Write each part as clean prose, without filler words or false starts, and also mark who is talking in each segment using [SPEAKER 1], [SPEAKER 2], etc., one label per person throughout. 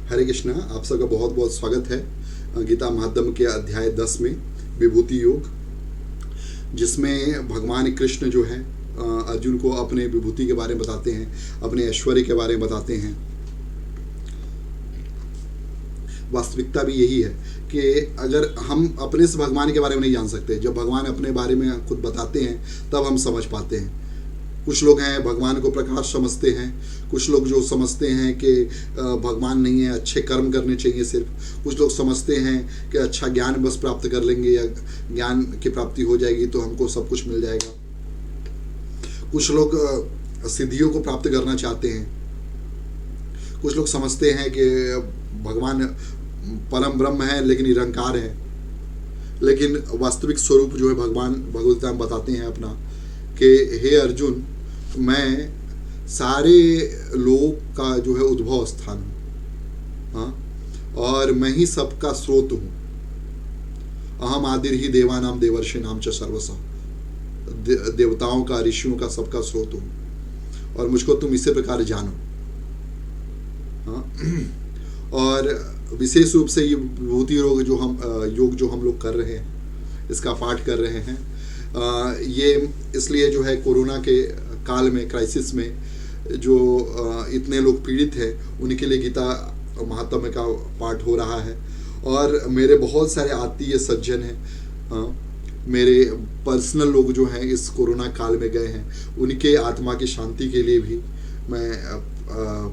[SPEAKER 1] हरे कृष्णा। आप सबका बहुत बहुत स्वागत है गीता महात्म्य के अध्याय 10 में विभूति योग, जिसमें भगवान कृष्ण जो है अर्जुन को अपने विभूति के बारे में बताते हैं, अपने ऐश्वर्य के बारे में बताते हैं। वास्तविकता भी यही है कि अगर हम अपने से भगवान के बारे में नहीं जान सकते, जब भगवान अपने बारे में खुद बताते हैं तब हम समझ पाते हैं। कुछ लोग हैं भगवान को प्रकाश समझते हैं, कुछ लोग जो समझते हैं कि भगवान नहीं है, अच्छे कर्म करने चाहिए सिर्फ। कुछ लोग समझते हैं कि अच्छा ज्ञान बस प्राप्त कर लेंगे या ज्ञान की प्राप्ति हो जाएगी तो हमको सब कुछ मिल जाएगा। कुछ लोग सिद्धियों को प्राप्त करना चाहते हैं। कुछ लोग समझते हैं कि भगवान परम ब्रह्म है लेकिन निरंकार है, लेकिन वास्तविक स्वरूप जो है भगवान भगवद गीता में बताते हैं अपना कि हे अर्जुन, मैं सारे लोक का जो है उद्भव स्थान हूँ, हाँ, और मैं ही सबका स्रोत हूँ। अहम आदिर ही देवानाम देवर्षि नाम च सर्वसा, देवताओं का, ऋषियों का, सबका स्रोत हूँ और मुझको तुम इसी प्रकार जानो। हाँ, और विशेष रूप से ये विभूति योग जो हम लोग कर रहे हैं, इसका पाठ कर रहे हैं, ये इसलिए जो है कोरोना के काल में, क्राइसिस में जो इतने लोग पीड़ित हैं उनके लिए गीता महात्म्य का पाठ हो रहा है। और मेरे बहुत सारे आत्मीय सज्जन हैं, मेरे पर्सनल लोग जो हैं इस कोरोना काल में गए हैं, उनके आत्मा की शांति के लिए भी मैं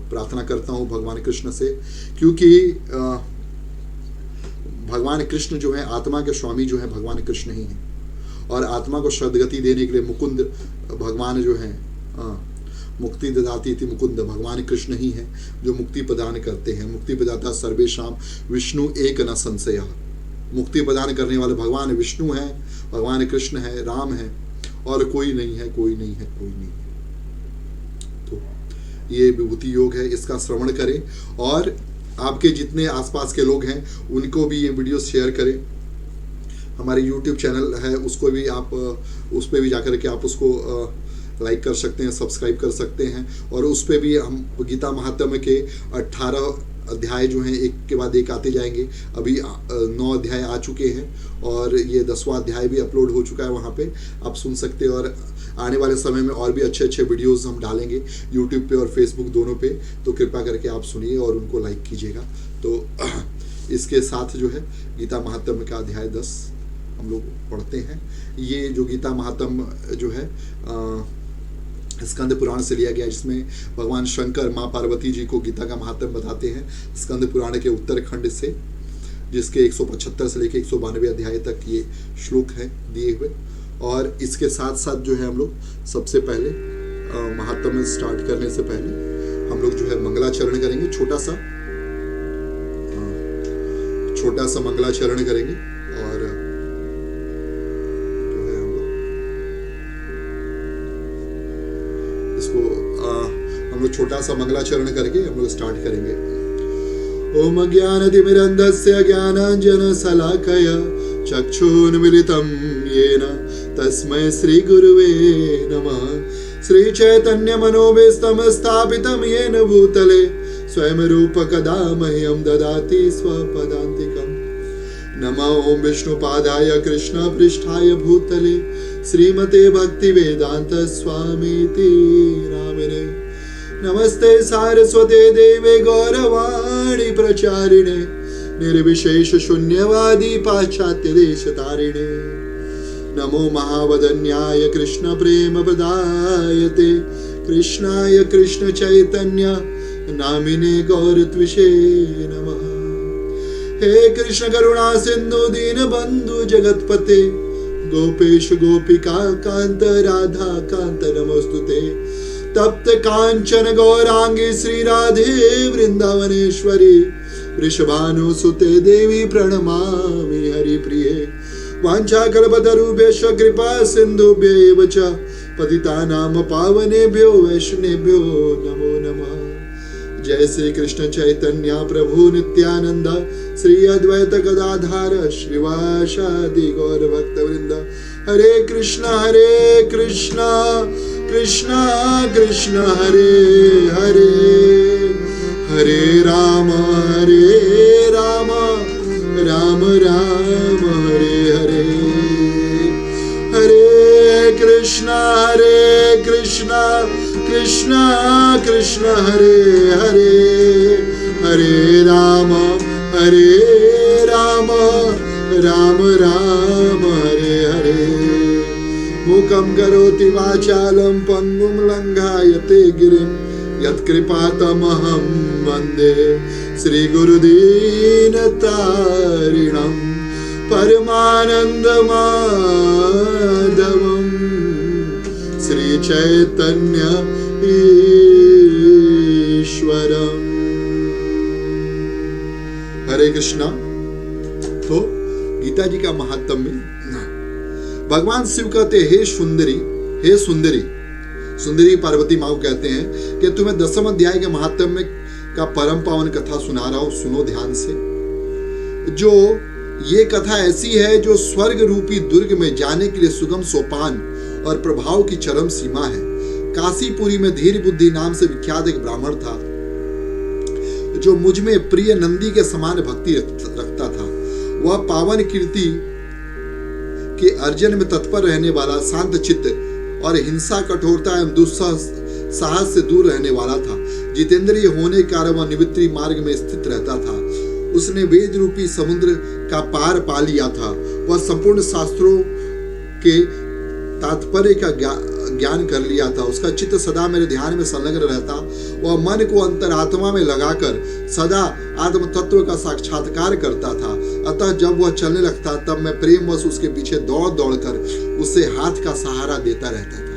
[SPEAKER 1] प्रार्थना करता हूँ भगवान कृष्ण से, क्योंकि भगवान कृष्ण जो है, आत्मा के स्वामी जो है भगवान कृष्ण ही हैं। और आत्मा को सद्गति देने के लिए मुकुंद भगवान जो है, मुक्ति ददाति इति मुकुंद, भगवान कृष्ण ही है जो मुक्ति प्रदान करते हैं। मुक्ति प्रदाता सर्वेषां विष्णु एक न संशयः। मुक्ति प्रदान करने वाले भगवान विष्णु हैं, भगवान कृष्ण है, राम है, और कोई नहीं है, कोई नहीं है, कोई नहीं है। तो ये विभूति योग है, इसका श्रवण करें और आपके जितने आसपास के लोग हैं उनको भी ये वीडियो शेयर करें। हमारे YouTube चैनल है, उसको भी आप उस पर भी जाकर के आप उसको लाइक कर सकते हैं, सब्सक्राइब कर सकते हैं। और उस पर भी हम गीता महात्म्य के 18 अध्याय जो हैं एक के बाद एक आते जाएंगे। अभी 9 अध्याय आ चुके हैं और ये 10वां अध्याय भी अपलोड हो चुका है, वहाँ पे आप सुन सकते हैं। और आने वाले समय में और भी अच्छे अच्छे वीडियोस हम डालेंगे YouTube पे और Facebook दोनों पे, तो कृपा करके आप सुनिए और उनको लाइक कीजिएगा। तो इसके साथ जो है गीता महात्म्य का अध्याय 10 हम लोग पढ़ते हैं। ये जो गीता महात्म्य जो है स्कंद पुराण से लिया गया, जिसमें भगवान शंकर माँ पार्वती जी को गीता का महात्म्य बताते हैं स्कंद पुराण के उत्तरखंड से, जिसके 175 से लेकर 192 अध्याय तक ये श्लोक हैं दिए हुए। और इसके साथ साथ जो है हम लोग सबसे पहले महात्म्य स्टार्ट करने से पहले हम लोग जो है मंगलाचरण करेंगे। छोटा सा मंगलाचरण करेंगे और हम लोग छोटा सा मंगलाचरण करके हम लोग स्टार्ट करेंगे। ओम ज्ञानतिमिरन्धस्य ज्ञानाञ्जनशलाकया चक्षुरुन्मीलितं येन तस्मै श्रीगुरुवे नमः। श्रीचैतन्यमनोभीष्टं स्थापितं येन भूतले स्वयं रूपकदा मह्यं ददाति स्वपदान्तिकम्। नमो ओम विष्णुपादाय कृष्णपृष्ठाय भूतले श्रीमते भक्तिवेदांत स्वामीति नामिने। नमस्ते सारस्वते देवे गौरवाणी प्रचारिणे निर्विशेष शून्यवादी पाश्चात्य देश तारिणे। नमो महावदन्याय कृष्ण प्रेम प्रदायते कृष्णाय कृष्ण चैतन्य नामिने गौरत्विषे नमः। हे कृष्ण करुणा सिंधु दीन बंधु जगतपते गोपेश गोपिका कांत राधा कांत नमोस्तुते। तप्त कांचन गौरांगी श्री राधे वृंदावनेश्वरी वृषभानुसुते देवी प्रणमामि हरिप्रिये। वाञ्छाकल्पतरुभ्यश्च कृपा सिन्धुभ्यैव च पतितानां पावनेभ्यो वैष्णवेभ्यो नमो नमः। जय श्री कृष्ण चैतन्य प्रभु नित्यानंद श्री अद्वैत गदाधार श्रीवासादि गौर भक्त वृंद। हरे कृष्णा कृष्णा कृष्ण हरे हरे, हरे राम हरे हरे, हरे राम राम राम हरे हरे। मूकं करोति वाचालं पंगुं लंघायते गिरिं, यत्कृपातमहं वन्दे श्रीगुरुदीनतारिणं परमानन्दमाधवं श्रीचैतन्य ईश्वरम्। हरे कृष्णा। तो गीता जी का महात्म्य में भगवान शिव कहते हे सुंदरी, हे सुंदरी, सुंदरी पार्वती माँ को कहते हैं कि तुम्हें 10वें अध्याय के महात्म्य का परम पावन कथा सुना रहा हूं, सुनो ध्यान से। जो ये कथा ऐसी है जो स्वर्ग रूपी दुर्ग में जाने के लिए सुगम सोपान और प्रभाव की चरम सीमा है। काशीपुरी में धीर बुद्धि नाम से विख्यात एक ब्राह्मण था जो मुझ में प्रिय नंदी के समान भक्ति रखता था। वह पावन कीर्ति के अर्जन में तत्पर रहने वाला, शांत चित्त और हिंसा, कठोरता एवं दुस्साहस से दूर रहने वाला था। जितेंद्रिय होने के कारण वह निवृत्ति मार्ग में स्थित रहता था। उसने वेद रूपी समुद्र का पार पा लिया था। वह संपूर्ण शास्त्रों के तात्पर्य का ज्ञान कर लिया था। उसका चित्त सदा मेरे ध्यान में संलग्न रहता। वह मन को अंतरात्मा में लगाकर सदा आत्म तत्व का साक्षात्कार करता था। अतः जब वह चलने लगता तब मैं प्रेमवश उसके पीछे दौड़ दौड़ कर उसे हाथ का सहारा देता रहता था।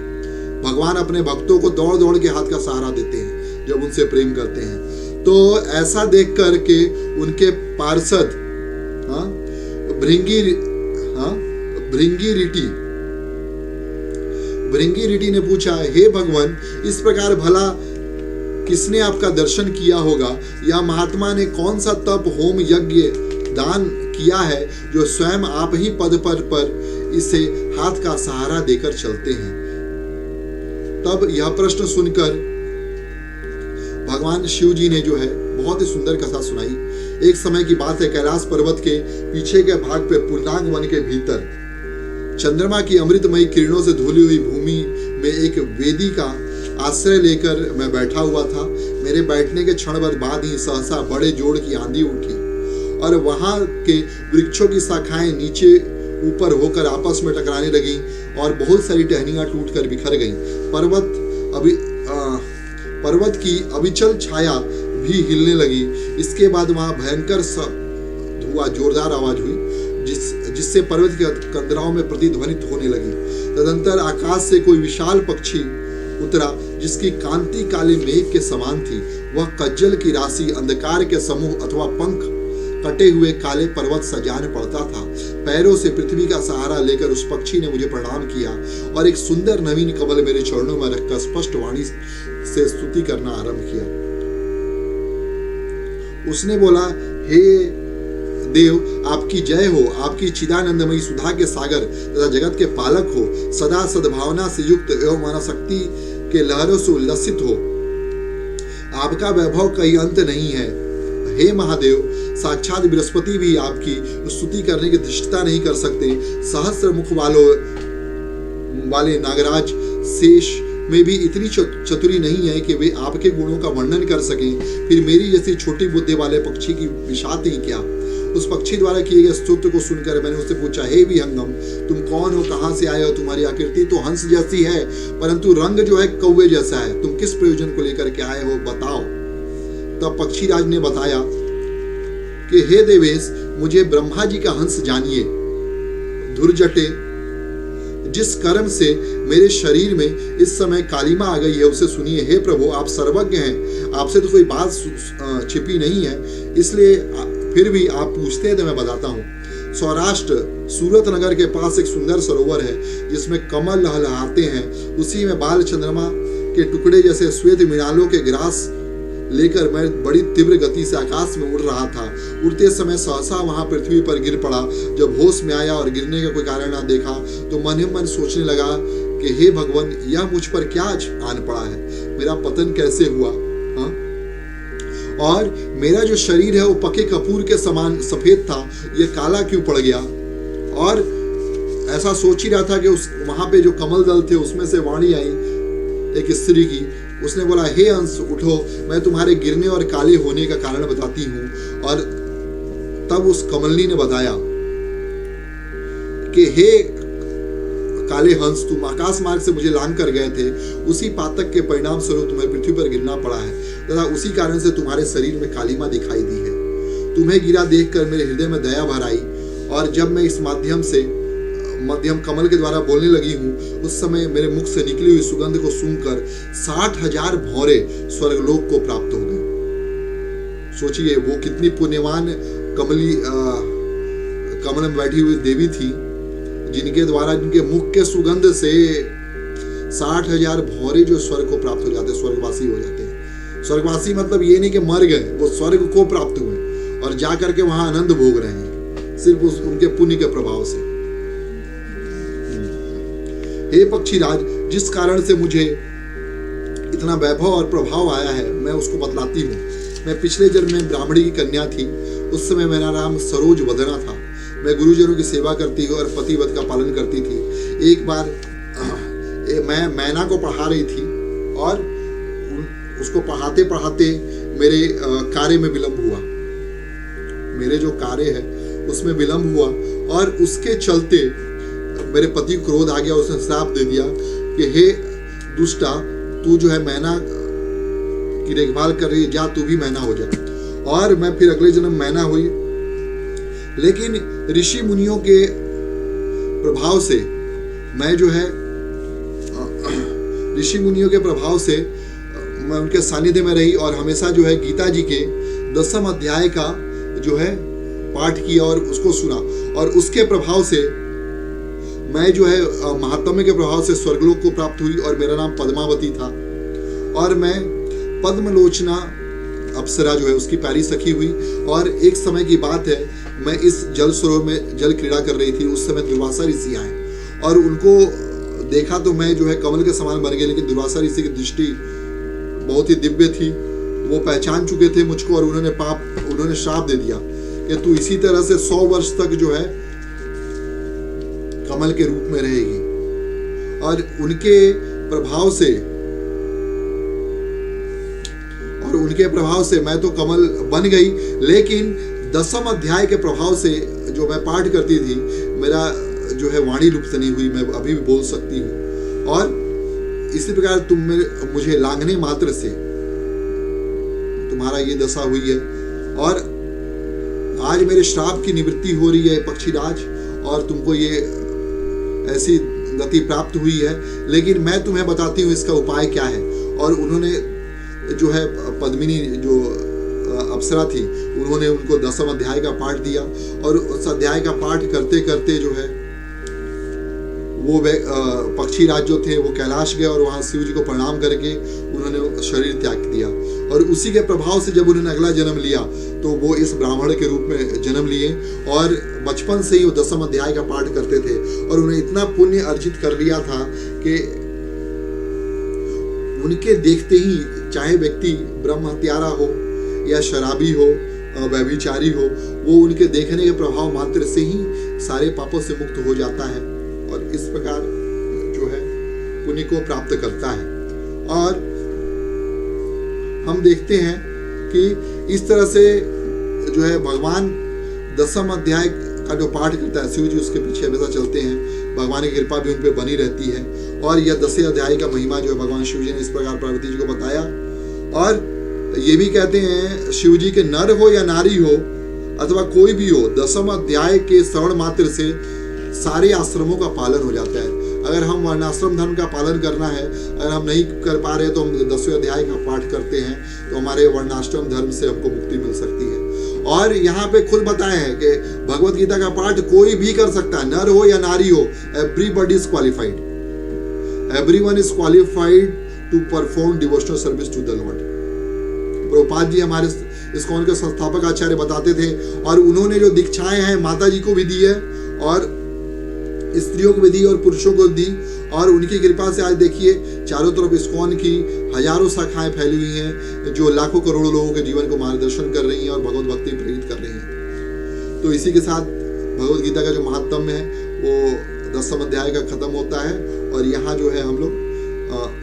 [SPEAKER 1] भगवान अपने भक्तों को दौड़ दौड़ के हाथ का सहारा देते हैं जब उनसे प्रेम करते हैं। तो ऐसा देख कर के उनके पार्षद भृंगी रीटी ने पूछा, हे भगवान, इस प्रकार भला किसने आपका दर्शन किया होगा? या महात्मा ने कौन सा तप, होम, यज्ञ, दान किया है जो स्वयं आप ही पद पर इसे हाथ का सहारा देकर चलते हैं? तब यह प्रश्न सुनकर भगवान शिव जी ने जो है बहुत ही सुंदर कथा सुनाई। एक समय की बात है, कैलाश पर्वत के पीछे के भाग पे पूर्णांग वन के भीतर चंद्रमा की अमृतमयी किरणों से धुली हुई भूमि में एक वेदी का आश्रय लेकर मैं बैठा हुआ था। मेरे बैठने के क्षण भर बाद ही सहसा बड़े जोर की आंधी उठी और वहां के वृक्षों की शाखाएं नीचे ऊपर होकर आपस में टकराने लगी और बहुत सारी टहनियां टूटकर बिखर गईं। पर्वत की अविचल छाया भी हिलने लगी। इसके बाद वहां भयंकर सा धुआं, जोरदार आवाज हुई जिससे पर्वत के कंदराओं में प्रतिध्वनित होने लगी। तदंतर आकाश से कोई विशाल पक्षी उतरा जिसकी कांति काले मेघ के समान थी। वह कज्जल की राशि, अंधकार के समूह अथवा पंख कटे हुए काले पर्वत सा जान पड़ता था। पैरों से पृथ्वी का सहारा लेकर उस पक्षी ने मुझे प्रणाम किया और एक सुंदर नवीन कमल मेरे चरणों में रखकर स्पष्ट वाणी से स्तुति करना आरंभ किया। उसने बोला, हे देव, आपकी जय हो। आपकी चिदानंदमयी सुधा के सागर तथा जगत के पालक हो। सदा सद्भावना से युक्त एवं अनासक्ति के लहरों से उल्लसित हो। आपका वैभव कहीं अंत नहीं है। हे महादेव, साक्षात बृहस्पति भी आपकी स्तुति करने की धृष्टता नहीं कर सकते। सहस्त्र मुख वाले नागराज शेष में भी इतनी चतुरी नहीं है कि वे आपके गुणों का वर्णन कर सकें। फिर मेरी जैसी छोटी बुद्धि वाले पक्षी की विषाद ही क्या। उस पक्षी द्वारा किए गए स्तुति को सुनकर मैंने उससे पूछा, हे विहंगम, तुम कौन हो, कहां से आए हो? तुम्हारी आकृति तो हंस जैसी है परंतु रंग जो है कौवे जैसा है। तुम किस प्रयोजन को लेकर के आए हो, बताओ। तब पक्षीराज ने बताया कि हे देवेश, मुझे ब्रह्मा जी का हंस जानिए। धुरजटे, जिस कर्म से मेरे शरीर में इस समय कालिमा आ गई है उसे सुनिए। हे प्रभु, आप सर्वज्ञ हैं, आपसे तो कोई बात छिपी नहीं है, इसलिए फिर भी आप पूछते हैं तो मैं बताता हूँ। सौराष्ट्र सूरत नगर के पास एक सुंदर सरोवर है जिसमें कमल लहलहाते हैं। उसी में बाल चंद्रमा के टुकड़े जैसे श्वेत मृणालों के ग्रास लेकर मैं बड़ी तीव्र गति से आकाश में उड़ रहा था। उड़ते समय सहसा वहां पृथ्वी पर गिर पड़ा। जब होश में आया और गिरने का कोई कारण ना देखा तो मन ही मन सोचने लगा कि हे भगवान, यह मुझ पर क्या आन पड़ा है, मेरा पतन कैसे हुआ? हाँ? और मेरा जो शरीर है वो पके कपूर के समान सफेद था, ये काला क्यों पड़ गया? और ऐसा सोच ही रहा था कि उस वहां पे जो कमल दल थे उसमें से वाणी आई एक स्त्री की। उसने बोला, हे अंश उठो, मैं तुम्हारे गिरने और काले होने का कारण बताती हूँ। और तब उस कमलनी ने बताया कि हे काले हंस, तुम आकाश मार्ग से मुझे लांग कर गए थे, उसी पातक के परिणाम स्वरूप तुम्हें पृथ्वी पर गिरना पड़ा है तथा उसी कारण से तुम्हारे शरीर में कालिमा दिखाई दी है। तुम्हें गिरा देखकर मेरे हृदय में दया भर आई, और जब मैं इस मध्यम कमल के द्वारा बोलने लगी हूँ, उस समय मेरे मुख से निकली हुई सुगंध को सूंघकर 60,000 भौरे स्वर्गलोक को प्राप्त हो गए। सोचिए वो कितनी पुण्यवान कमल में बैठी हुई देवी थी, जिनके द्वारा जिनके मुख के सुगंध से 60,000 भौरे जो स्वर्ग को प्राप्त हो जाते, स्वर्गवासी हो जाते हैं। स्वर्गवासी मतलब ये नहीं कि मर गए, वो स्वर्ग को प्राप्त हुए और जाकर के वहां आनंद भोग रहे हैं सिर्फ उनके पुण्य के प्रभाव से। हे पक्षीराज, जिस कारण से मुझे इतना वैभव और प्रभाव आया है मैं उसको बतलाती हूँ। मैं पिछले जन्म में ब्राह्मणी की कन्या थी। उस समय मेरा नाम सरोज वदना था। मैं गुरुजनों की सेवा करती और पतिव्रत का पालन करती थी। एक बार मैं मैना को पढ़ा रही थी और उसको पढ़ाते पढ़ाते मेरे कार्य में विलंब हुआ। मेरे जो कार्य है उसमें विलंब हुआ और उसके चलते मेरे पति को क्रोध आ गया। उसने श्राप दे दिया कि हे दुष्टा, तू जो है मैना की देखभाल कर रही है, जा तू भी मैना हो जा। और मैं फिर अगले जन्म मैना हुई। लेकिन ऋषि मुनियों के प्रभाव से मैं जो है ऋषि मुनियों के प्रभाव से मैं उनके सानिध्य में रही और हमेशा जो है गीता जी के 10वें अध्याय का जो है पाठ किया और उसको सुना। और उसके प्रभाव से मैं जो है महात्म्य के प्रभाव से स्वर्गलोक को प्राप्त हुई और मेरा नाम पद्मावती था। और मैं पद्मलोचना अप्सरा जो है उसकी प्यारी सखी हुई। और एक समय की बात है, मैं इस जल सरोवर में जल क्रीड़ा कर रही थी। उस समय दुर्वासा ऋषि आए और उनको देखा तो मैं जो है कमल के समान बन गई। लेकिन दुर्वासा ऋषि की दृष्टि बहुत ही दिव्य थी। वो पहचान चुके थे मुझको और उन्होंने श्राप दे दिया कि तू इसी तरह से 100 वर्ष तक जो है कमल के रूप में रहेगी। और उनके प्रभाव से मैं तो कमल बन गई। लेकिन 10वें अध्याय के प्रभाव से जो मैं पाठ करती थी, मेरा जो है वाणी लुप्त नहीं हुई, मैं अभी भी बोल सकती हूँ। और इसी प्रकार तुम मुझे लांघने मात्र से तुम्हारा ये दशा हुई है। और आज मेरे श्राप की निवृत्ति हो रही है पक्षीराज, और तुमको ये ऐसी गति प्राप्त हुई है। लेकिन मैं तुम्हें बताती हूँ इसका उपाय क्या है। और उन्होंने जो है पद्मिनी जो अप्सरा थी, उन्होंने उनको 10वें अध्याय का पाठ दिया। और उस अध्याय का पाठ करते करते जो है वो पक्षीराज जो थे वो कैलाश गए और वहाँ शिव जी को प्रणाम करके उन्होंने शरीर त्याग दिया। और उसी के प्रभाव से जब उन्होंने अगला जन्म लिया तो वो इस ब्राह्मण के रूप में जन्म लिए। और बचपन से ही वो 10वें अध्याय का पाठ करते थे और उन्हें इतना पुण्य अर्जित कर लिया था कि उनके देखते ही चाहे व्यक्ति ब्रह्म हत्यारा हो या शराबी हो, व्यभिचारी हो, वो उनके देखने के प्रभाव मात्र से ही सारे पापों से मुक्त हो जाता है और इस प्रकार जो है पुण्य को प्राप्त करता है। और हम देखते हैं कि इस तरह से जो है भगवान 10वें अध्याय का जो पाठ करता है, शिव जी उसके पीछे हमेशा चलते हैं, भगवान की कृपा भी उन पर बनी रहती है। और यह 10वें अध्याय का महिमा जो है भगवान शिव जी ने इस प्रकार पार्वती जी को बताया। और ये भी कहते हैं शिव जी के नर हो या नारी हो अथवा कोई भी हो, 10वें अध्याय के श्रवण मात्र से सारे आश्रमों का पालन हो जाता है। अगर हम वर्णाश्रम धर्म का पालन करना है, अगर हम नहीं कर पा रहे तो हम 10वें अध्याय का पाठ करते हैं तो हमारे वर्णाश्रम धर्म से हमको मुक्ति मिल सकती है। और यहाँ पे खुद बताए हैं कि भगवत गीता का पाठ कोई भी कर सकता है, नर हो या नारी हो, everybody is qualified, everyone is qualified to perform devotional service to the lord. Prabhupada ji हमारे इस्कॉन के संस्थापक आचार्य बताते थे और उन्होंने जो दीक्षाएं हैं माता जी को भी दी है और स्त्रियों को भी दी और पुरुषों को दी। और उनकी कृपा से आज देखिए चारों तरफ इस्कॉन की हजारों शाखाएं फैली हुई हैं जो लाखों करोड़ों लोगों के जीवन को मार्गदर्शन कर रही हैं और भगवत भक्ति प्रेरित कर रही हैं। तो इसी के साथ भगवत गीता का जो महात्म्य है वो 10वें अध्याय का खत्म होता है। और यहाँ जो है हम लोग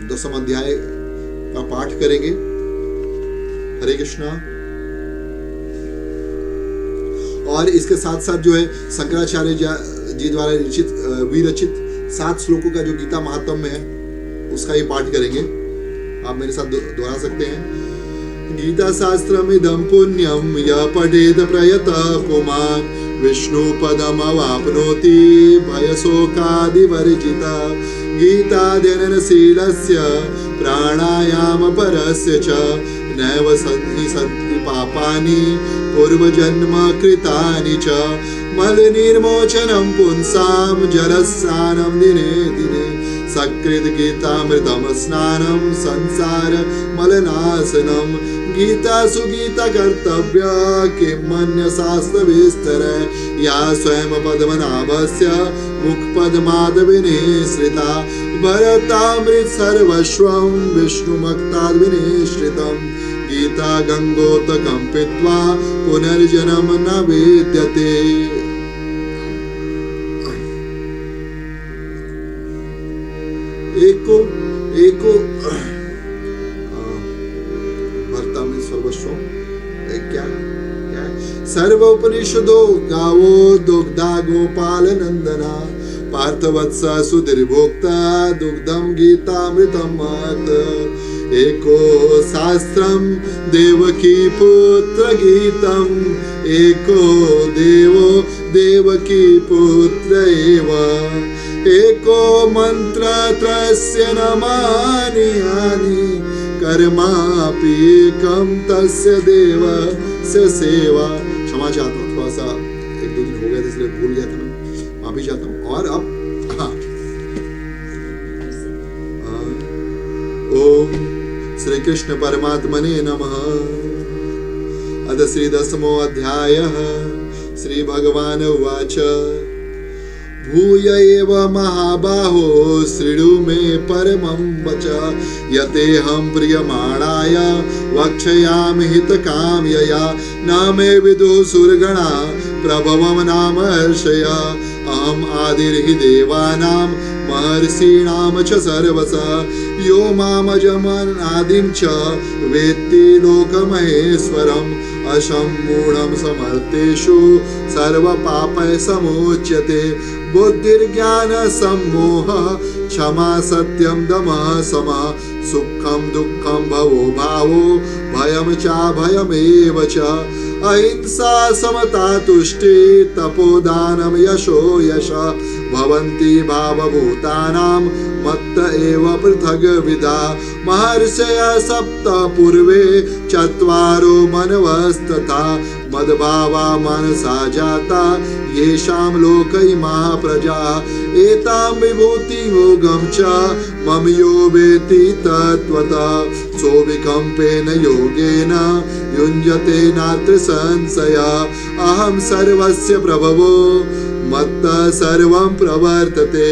[SPEAKER 1] 10वें अध्याय का पाठ करेंगे। हरे कृष्णा। और इसके साथ साथ जो है शंकराचार्य जी द्वारा विरचित 7 श्लोकों का जो गीता महात्म्य में है उसका ही पाठ करेंगे। आप मेरे साथ दोहरा सकते हैं। गीता शास्त्रमिदं पुण्यं यः पठेत् प्रयतः पुमान् विष्णु पदमवाप्नोति भयशोकादिवर्जितः। गीताध्ययनशीलस्य प्राणायामपरस्य च नैव सन्ति पापानि पूर्वजन्म कृतानि च। मलनिर्मोचनं पुंसां जलस्नानं दिने दिने सकृत् गीतामृतं स्नानं संसार मलनाशनं। गीता सुगीता कर्तव्या किमन्य शास्त्र विस्तर या स्वयं पद्मनाभस्य मुखपद्माद् विनिश्रिता। भरतामृत सर्वस्वं विष्णुमक्ताद् विनिश्रितं। गीता गंगोदकं पीत्वा पुनर्जन्म न विद्यते। एको भरतामृत सर्वस्वं क्या सर्वोपनिषदो गावो दुग्धा गोपाल नंदना। पार्थवत्स सुधीर्भोक्ता दुग्धम गीतामृतं महत्। एको शास्त्रं देवकी पुत्र गीतम् एको देवो देवकी पुत्र एव। एको मंत्र त्रस्य नमानि यानि कर्मापि एकं तस्य देवस्य सेवा। क्षमा चाहता हूँ, थोड़ा सा 1-2 दिन हो गया था इसलिए भूल गया था मैं, माफी चाहता हूँ। और अब ओम श्री कृष्ण परमात्मने नमः। अथ श्री 10मो अध्यायः। श्री भगवान उवाच भूय एव महाबाहो शृणु मे परमं वच। यतेऽहं प्रियमाणाय वक्ष्यामि हितकाम्यया। न मे विदुः सुरगणा प्रभवं नाम हर्षया। अहम् आदिर्हि देवानां महर्षीणां च सर्वसा। यो मामजमनादिं च वेत्ति लोकमहेश्वरम्। असम्मूढं समर्थेषु सर्वपापैः समुच्यते। बुद्धिर्ज्ञानसम्मोहः क्षमा सत्यं दमः समः। सुखं दुःखं भवो भावो भयं चाभयमेव च। अहिंसा समता तुष्टि तपोदानं यशो यशः। भवन्ति भावभूतानां मत्त एव पृथग्विधा। महर्षयः 7 पूर्वे 4 मनवस्तथा। मद्भावा मनसा जाता येषां लोक इमाः प्रजा। एतां विभूतियोगं च मम यो वेत्ति तत्त्वतः। सोऽविकम्पेन योगेन युञ्जते नात्र संशयः। अहं सर्वस्य प्रभवो मत्तः सर्वं प्रवर्तते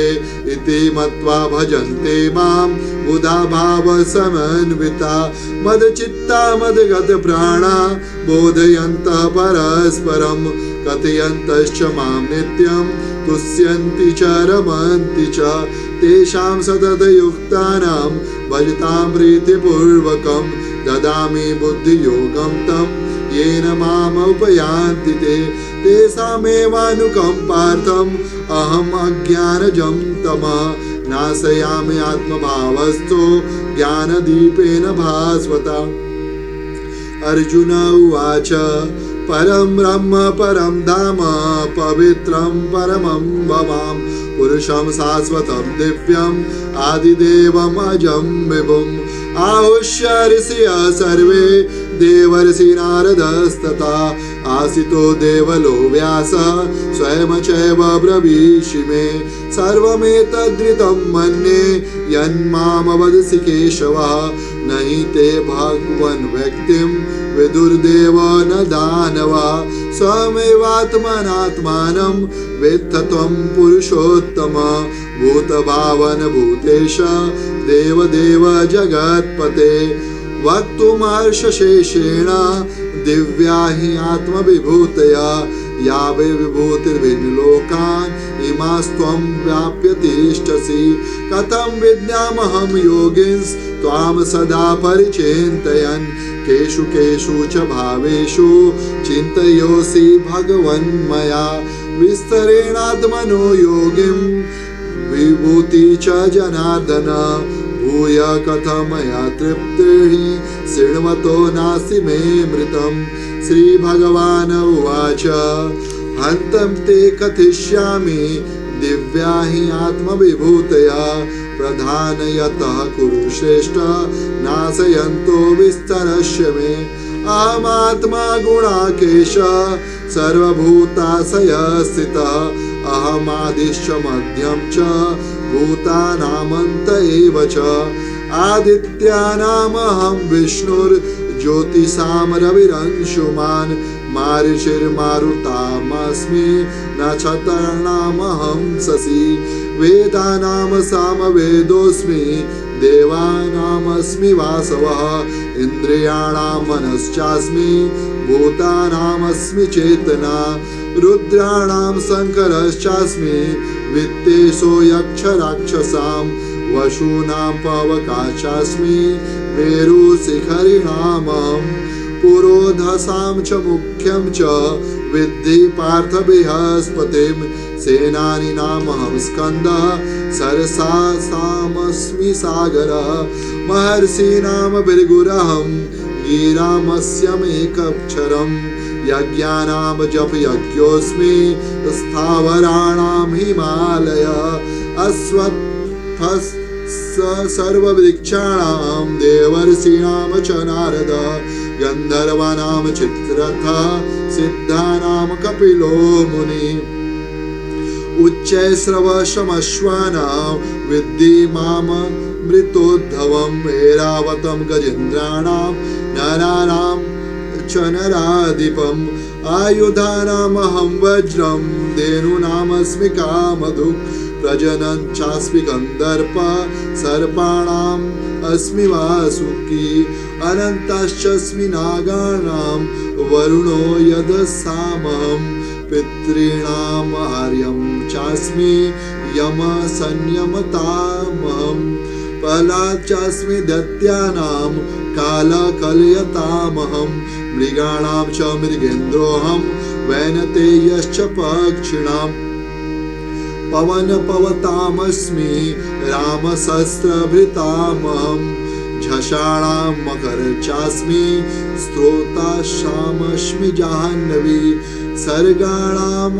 [SPEAKER 1] इति मत्वा भजन्ते मां बुधा भाव समन्विता। मदचित्ता मदगत प्राणा बोधयन्तः परस्परं। कथयन्तश्च मां नित्यं तुष्यन्ति च रमन्ति च। तेषां सततयुक्तानां भजतां प्रीतिपूर्वकं। ददामि बुद्धियोगं तं येन माम् उपयान्ति ते। तेषामेवानुकम्पार्थम् अहम् अज्ञानजं तमः नाशयामि आत्मभावस्थो ज्ञानदीपेन भास्वता। अर्जुन उवाच परं ब्रह्म परं धाम पवित्रं परमं भवाम्। पुरुषं शाश्वतं दिव्यम् आदिदेवम् अजं विभुम्। आहुष्य ऋषयः सर्वे देवर्षि नारदस्तथा। आसितो देवलो व्यासः स्वयं चैव ब्रवीषि मे। सर्वमेतद्धृतं मन्ये यन्मां वदसि केशवः। नहि ते भगवन् व्यक्तिं विदुर्देव न दानवा। स्वमेवात्मनात्मानं वेत्थ त्वं पुरुषोत्तम। भूतभावन भूतेश देवदेव जगत्पते। वक्तुमर्षशेषेण दिव्या हि आत्मविभूतया। यावे विभूतिर्भिन्न लोकान् इमास्त्वं व्याप्य तिष्ठसि कथं विद्यामहं योगिंस् त्वां सदा परिचिन्तयन् केषु केषु च भावेषु चिन्तयोऽसि भगवन् मया विस्तरेणात्मनो योगिं विभूति च जनार्दन भूय कथमया तृप्तिः शृण्वतो नास्ति मे मृतम् श्रीभगवान् उवाच हन्तं ते कथिष्यामि दिव्या हि आत्मविभूतया प्रधानयतः कुरु श्रेष्ठ नाशयन्तो विस्तरस्य मे अहमात्मा गुणाकेश सर्वभूताशय स्थितः अहमादिश्च मध्यं च भूतानामन्त एव च आदित्यानामहं विष्णुर्ज्योतिषां रविरंशुमान् मारुतिर्मारुतामस्मि नक्षत्राणामहं शशि वेदानां सामवेदोऽस्मि देवानामस्मि वासवः इन्द्रियाणां मनश्चास्मि भूतानामस्मि चेतना रुद्राणां शङ्करश्चास्मि वित्तेषो यक्षराक्षसां वशूनां पवकाचास्मि मेरुशिखरिणामहं पुरोधसां च मुख्यं च विद्धि पार्थ बृहस्पतिं सेनानीनामहं स्कन्दः सरसामस्मि सागरः महर्षीणां भृगुरहं गिरामस्यमेकक्षरम् यज्ञानां जप यज्ञोऽस्मि स्थावराणां हिमालय अश्वत्थः सर्ववृक्षाणां देवर्षीणां च नारद गन्धर्वाणां चित्ररथः सिद्धानां कपिलो मुनिः उच्चैश्रवसमश्वानां विद्धि माममृतोद्भवम् ऐरावतं गजेन्द्राणां नराणां च नराधिपम् आयुधानामहं वज्रं धेनूनामस्मि कामधुक् प्रजनन् चास्मि गन्धर्प सर्पाणाम् अस्मि वासुकी अनन्तश्चास्मि नागानां वरुणो यदसामहं पितॄणाम् आर्यं चास्मि यम संयमतामहं प्रह्लाद चास्मि दैत्यानां कालकलयतामहं मृगाणां च मृगेन्द्रोऽहं वैनतेयश्च पक्षिणाम् पवनपवतामस्मि रामशस्त्रभृतामहं झषाणां मकरश्चास्मि स्रोताशामस्मि जाह्नवी सर्गाणाम्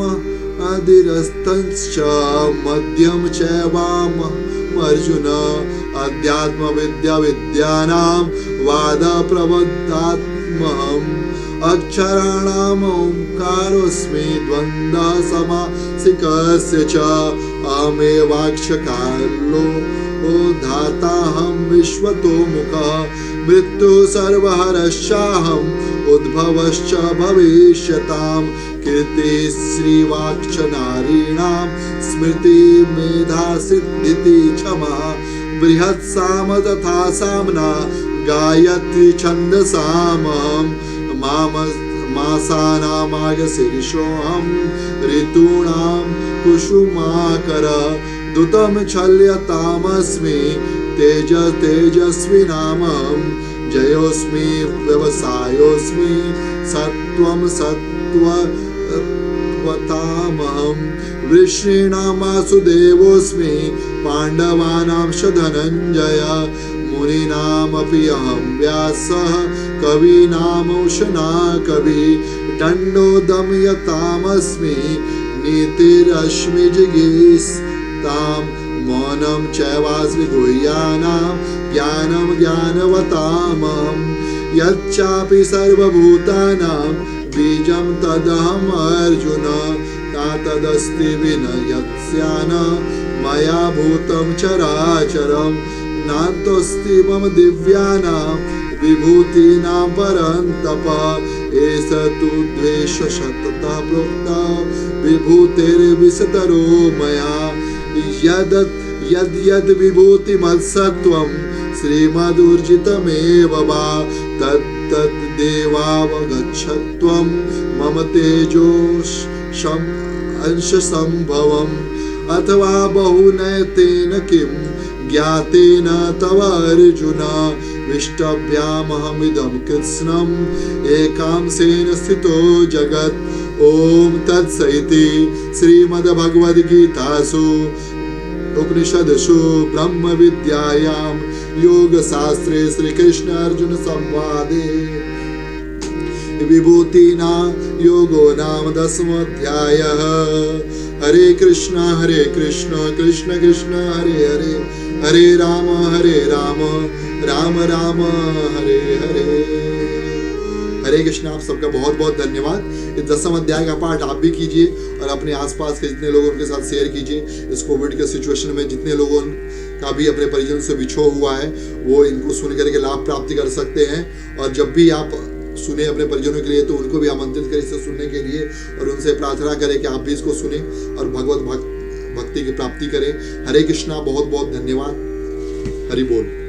[SPEAKER 1] अधिरस्तश्च मध्यं चैवामर्जुन अध्यात्मविद्याविद्यानां वादप्रवदात्महम् अक्षराणाम् ओंकारोऽस्मि द्वन्द्वः समासिकस्य च अहमेवाक्षकालो धाताहं विश्वतो मुखः मृत्युः सर्वहरश्चाहम् उद्भवश्च भविष्यताम् कीर्तिः श्रीवाक्च नारीणां स्मृति मेधा सिद्धिः क्षमा बृहत्साम तथा साम्ना गायत्री छन्दसामहं मासानामागशीर्षोऽहं ऋतूणां कुसुमाकर दूतं छल्यतामस्मि तेजस्विनामहं जयोऽस्मि व्यवसायोऽस्मि सत्त्वं सत्त्वतामहं वृष्णीनां वासुदेवोऽस्मि पाण्डवानां च धनञ्जय मुनीनामपि अहं व्यासः कवीनामुशना कवि दण्डो दमयतामस्मि नीतिरश्मि जिगीषतां मौनं चैवास्मि गुह्यानां ज्ञानं ज्ञानवतामहं यच्चापि सर्वभूतानां बीजं तदहम् अर्जुन तदस्ति विनयत्स्यान मया भूतं चराचरं नान्तोऽस्ति मम दिव्यानां विभूतीनां परन्तप एष तु द्वेषशततः प्रोक्ता विभूतिर्विशतरो मया यद् विभूतिमत्सत्त्वं श्रीमदूर्जितमेव वा तद् देवावगच्छत्वं मम तेजोशं अंश संभवम् अथवा बहुनैतेन किं ज्ञातेन तव अर्जुन विष्टभ्यामहमिदं कृत्स्नम् एकांशेन स्थितो जगत्। ओम तत्सइति श्रीमद्भगवद्गीतासु उपनिषदसु ब्रह्म विद्यायां योग शास्त्रे श्री कृष्ण अर्जुन संवादे विभूतिना योगो नाम 10वाध्यायः। हरे कृष्ण कृष्ण कृष्ण हरे हरे, हरे राम राम राम हरे हरे। हरे कृष्ण। आप सबका बहुत बहुत धन्यवाद। इस 10वें अध्याय का पाठ आप भी कीजिए और अपने आसपास के जितने लोगों के साथ शेयर कीजिए। इस कोविड के सिचुएशन में जितने लोगों का भी अपने परिजन से बिछो हुआ है वो इनको सुन करके लाभ प्राप्ति कर सकते हैं। और जब भी आप सुने अपने परिजनों के लिए तो उनको भी आमंत्रित करें इसे सुनने के लिए और उनसे प्रार्थना करें कि आप भी इसको सुने और भगवत भक्ति की प्राप्ति करें। हरे कृष्णा। बहुत बहुत धन्यवाद। हरि बोल।